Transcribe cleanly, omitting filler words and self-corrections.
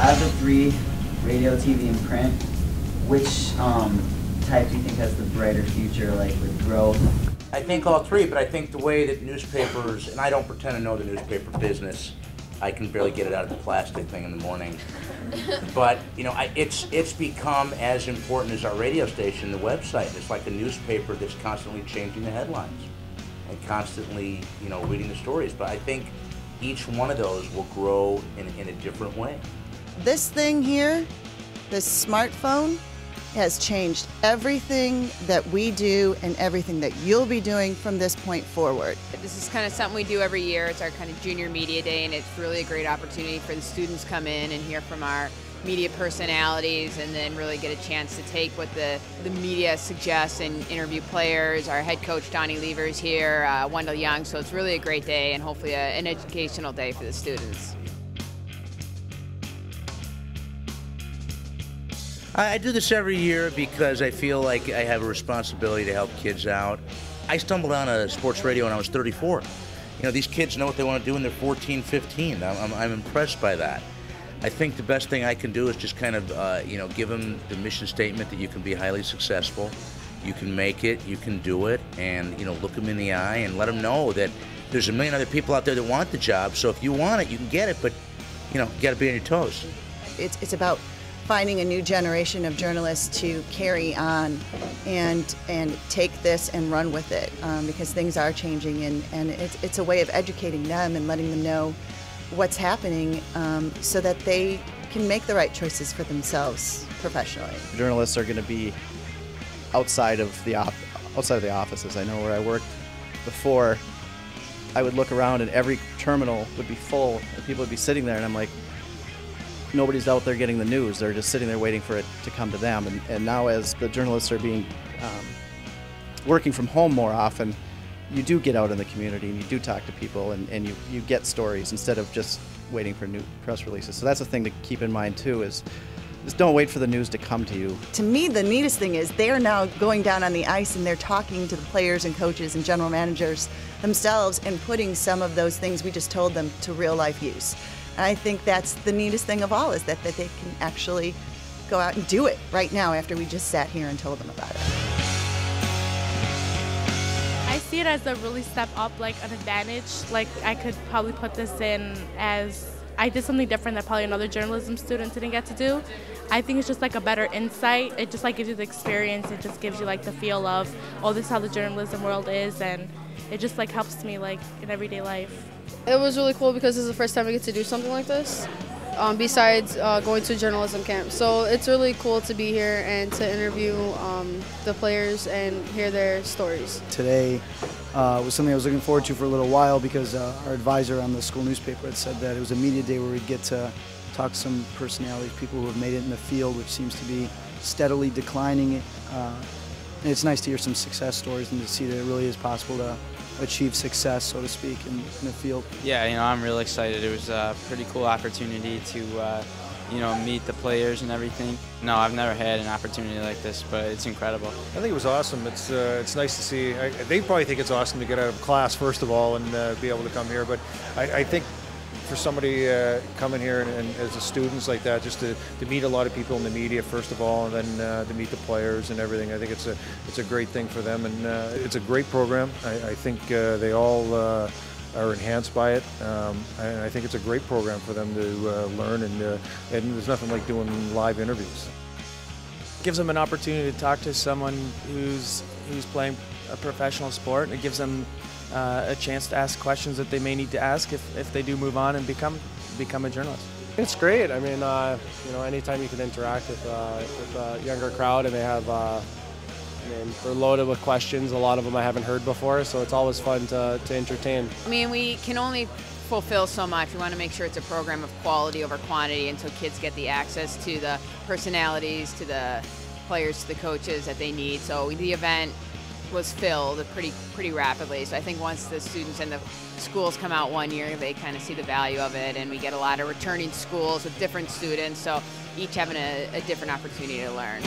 Out of the three, radio, TV, and print, which type do you think has the brighter future, like with growth? I think all three, but I think the way that newspapers, and I don't pretend to know the newspaper business, I can barely get it out of the plastic thing in the morning. But you know, it's become as important as our radio station, the website. It's like a newspaper that's constantly changing the headlines and constantly, you know, reading the stories. But I think each one of those will grow in a different way. This thing here, this smartphone, has changed everything that we do and everything that you'll be doing from this point forward. This is kind of something we do every year. It's our kind of junior media day, and it's really a great opportunity for the students to come in and hear from our media personalities and then really get a chance to take what the media suggests and interview players. Our head coach, Donnie Lever's here, Wendell Young, so it's really a great day and hopefully an educational day for the students. I do this every year because I feel like I have a responsibility to help kids out. I stumbled on a sports radio when I was 34. You know, these kids know what they want to do when they're 14, 15. I'm impressed by that. I think the best thing I can do is just kind of, you know, give them the mission statement that you can be highly successful, you can make it, you can do it, and, you know, look them in the eye and let them know that there's a million other people out there that want the job, so if you want it, you can get it, but, you know, you got to be on your toes. It's about finding a new generation of journalists to carry on and take this and run with it because things are changing, and it's a way of educating them and letting them know what's happening so that they can make the right choices for themselves professionally. Journalists are going to be outside of the offices. I know where I worked before, I would look around and every terminal would be full and people would be sitting there, and I'm like, nobody's out there getting the news. They're just sitting there waiting for it to come to them. And now as the journalists are being working from home more often, you do get out in the community and you do talk to people and you get stories instead of just waiting for new press releases. So that's a thing to keep in mind too, is just don't wait for the news to come to you. To me, the neatest thing is they're now going down on the ice and they're talking to the players and coaches and general managers themselves and putting some of those things we just told them to real life use. And I think that's the neatest thing of all, is that they can actually go out and do it right now after we just sat here and told them about it. I see it as a really step up, like an advantage. Like I could probably put this in as I did something different that probably another journalism student didn't get to do. I think it's just like a better insight. It just like gives you the experience. It just gives you like the feel of, oh, this is how the journalism world is, and it just like helps me like in everyday life. It was really cool because this is the first time I get to do something like this, besides going to a journalism camp. So it's really cool to be here and to interview the players and hear their stories. Today was something I was looking forward to for a little while because our advisor on the school newspaper had said that it was a media day where we'd get to talk to some personalities, people who have made it in the field, which seems to be steadily declining. And it's nice to hear some success stories and to see that it really is possible to achieve success, so to speak, in the field. Yeah, you know, I'm really excited. It was a pretty cool opportunity to, you know, meet the players and everything. No, I've never had an opportunity like this, but it's incredible. I think it was awesome. It's nice to see. They probably think it's awesome to get out of class, first of all, and be able to come here. But I think for somebody coming here and as a students like that, just to meet a lot of people in the media first of all, and then to meet the players and everything, I think it's a great thing for them, and it's a great program. I think they all are enhanced by it, and I think it's a great program for them to learn, and there's nothing like doing live interviews. It gives them an opportunity to talk to someone who's playing a professional sport, and it gives them a chance to ask questions that they may need to ask if they do move on and become a journalist. It's great. I mean, you know, anytime you can interact with a younger crowd, and they have, I mean, they're loaded with questions. A lot of them I haven't heard before, so it's always fun to entertain. I mean, we can only fulfill so much. We want to make sure it's a program of quality over quantity until kids get the access to the personalities, to the players, to the coaches that they need. So the event was filled pretty rapidly. So I think once the students and the schools come out one year, they kind of see the value of it, and we get a lot of returning schools with different students, so each having a different opportunity to learn.